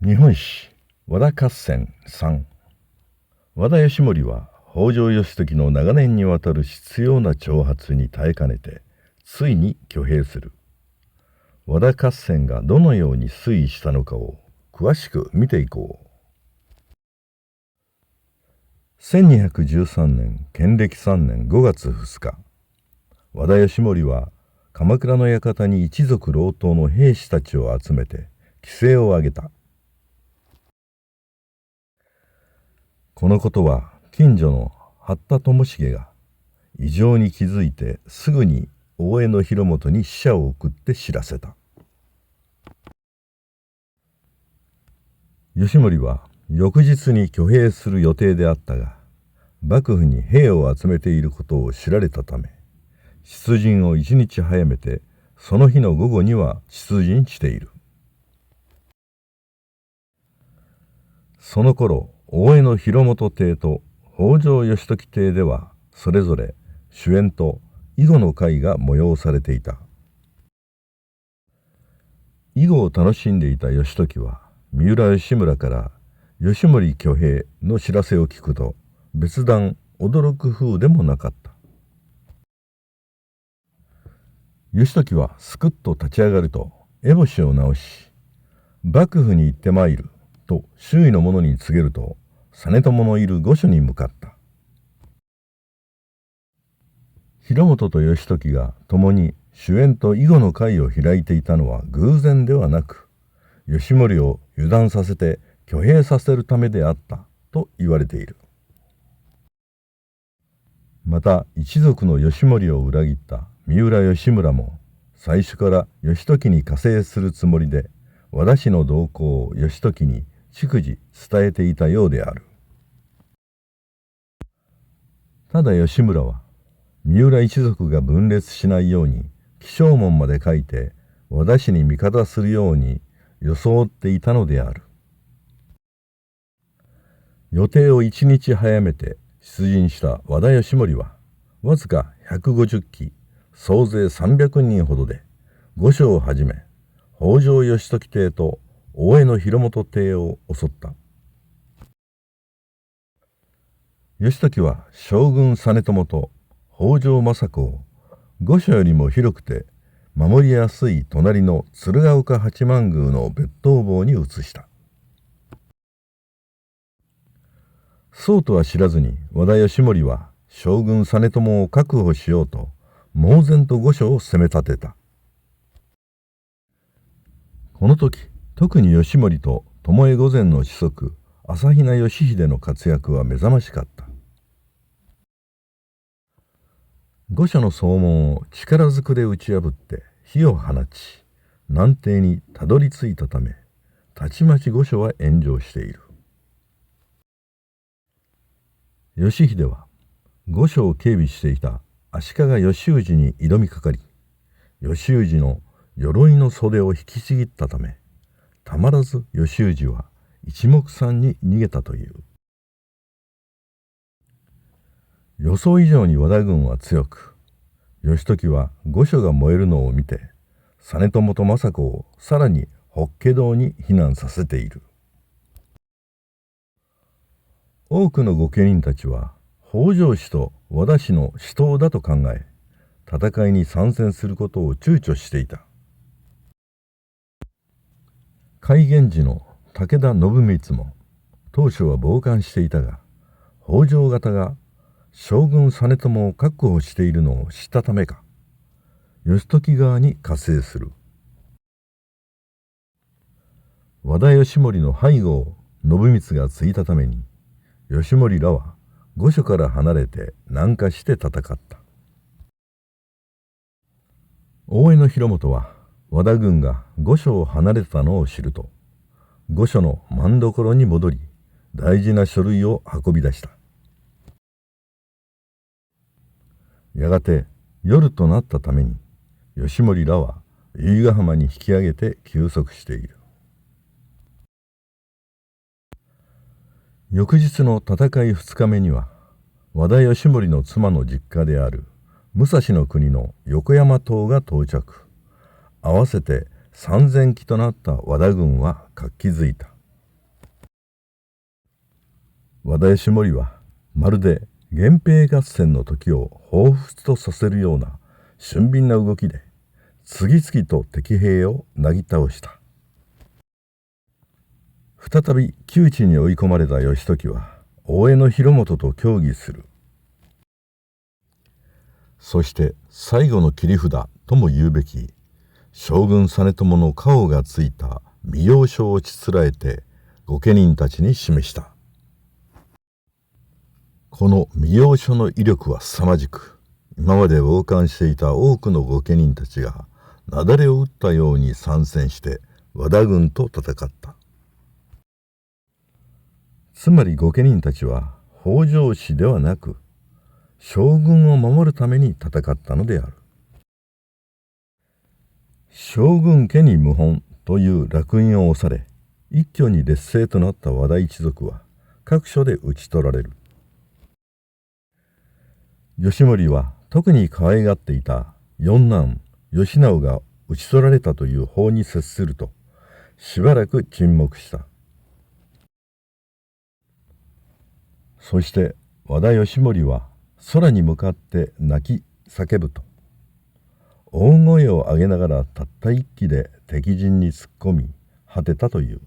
日本史和田合戦3。和田義盛は北条義時の長年にわたる執拗な挑発に耐えかねてついに挙兵する。和田合戦がどのように推移したのかを詳しく見ていこう。1213年建暦3年5月2日、和田義盛は鎌倉の館に一族郎党の兵士たちを集めて規制を上げた。このことは近所の八田智重が異常に気づいてすぐに大江広元に使者を送って知らせた。義盛は翌日に挙兵する予定であったが、幕府に兵を集めていることを知られたため、出陣を一日早めてその日の午後には出陣している。その頃、大江広元邸と北条義時邸ではそれぞれ酒宴と囲碁の会が催されていた。囲碁を楽しんでいた義時は三浦義村から義盛挙兵の知らせを聞くと別段驚く風でもなかった。義時はすくっと立ち上がると烏帽子を直し、幕府に行ってまいると周囲の者に告げると、実朝のいる御所に向かった。広元と義時が共に酒宴と囲碁の会を開いていたのは偶然ではなく、義盛を油断させて挙兵させるためであったと言われている。また一族の義盛を裏切った三浦義村も最初から義時に加勢するつもりで、和田氏の動向を義時に逐次伝えていたようである。ただ義村は三浦一族が分裂しないように起請文まで書いて和田氏に味方するように装っていたのである。予定を一日早めて出陣した和田義盛はわずか150騎総勢300人ほどで御所をはじめ北条義時邸と大江広元邸を襲った。義時は将軍実朝と北条政子を御所よりも広くて守りやすい隣の鶴岡八幡宮の別当房に移した。そうとは知らずに和田義盛は将軍実朝を確保しようと猛然と御所を攻め立てた。この時特に義盛と巴御前の子息朝比奈義秀の活躍は目覚ましかった。御所の総門を力ずくで打ち破って火を放ち南邸にたどり着いたため、たちまち御所は炎上している。義秀は御所を警備していた足利義氏に挑みかかり、義氏の鎧の袖を引きちぎったため、たまらず義氏は一目散に逃げたという。予想以上に和田軍は強く、義時は御所が燃えるのを見て実朝と政子をさらに法華堂に避難させている。多くの御家人たちは北条氏と和田氏の死闘だと考え、戦いに参戦することを躊躇していた。開元時の武田信光も当初は傍観していたが、北条方が将軍実朝を確保しているのを知ったためか、義時側に加勢する。和田義盛の背後を信光がついたために、義盛らは御所から離れて南下して戦った。大江広元は和田軍が御所を離れたのを知ると、御所の政所に戻り大事な書類を運び出した。やがて夜となったために義盛らは由比ヶ浜に引き上げて休息している。翌日の戦い2日目には和田義盛の妻の実家である武蔵国の横山島が到着。合わせて3000騎となった和田軍は活気づいた。和田義盛はまるで源平合戦の時を彷彿とさせるような俊敏な動きで次々と敵兵をなぎ倒した。再び窮地に追い込まれた義時は大江広元と協議する。そして最後の切り札とも言うべき将軍実朝の顔がついた御用書をちつらえて御家人たちに示した。この御用書の威力は凄まじく、今まで傍観していた多くの御家人たちが雪崩を打ったように参戦して和田軍と戦った。つまり御家人たちは北条氏ではなく将軍を守るために戦ったのである。将軍家に謀反という烙印を押され、一挙に劣勢となった和田一族は各所で討ち取られる。義盛は特に可愛がっていた四男義直が討ち取られたという報に接すると、しばらく沈黙した。そして和田義盛は空に向かって泣き叫ぶと、大声を上げながらたった一騎で敵陣に突っ込み果てたという。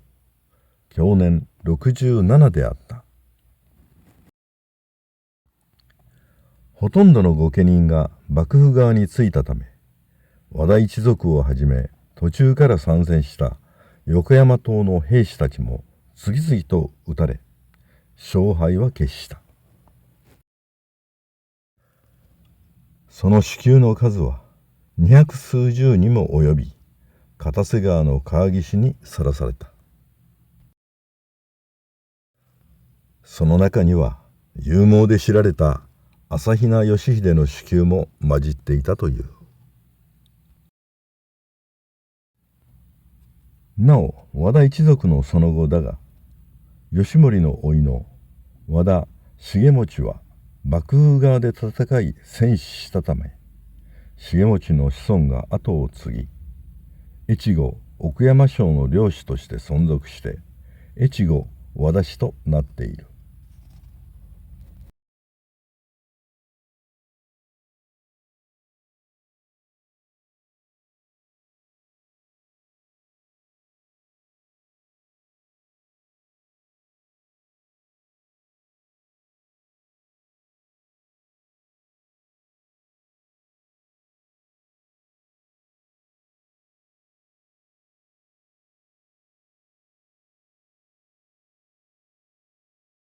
享年67であった。ほとんどの御家人が幕府側についたため、和田一族をはじめ途中から参戦した横山島の兵士たちも次々と討たれ、勝敗は決した。その死球の数は200数十にも及び、片瀬川の川岸にさらされた。その中には勇猛で知られた朝比奈義秀の死球も混じっていたという。なお和田一族のその後だが、義盛の甥の和田重持は幕府側で戦い戦死したため、重持の子孫が後を継ぎ、越後奥山省の領主として存続して、越後和田氏となっている。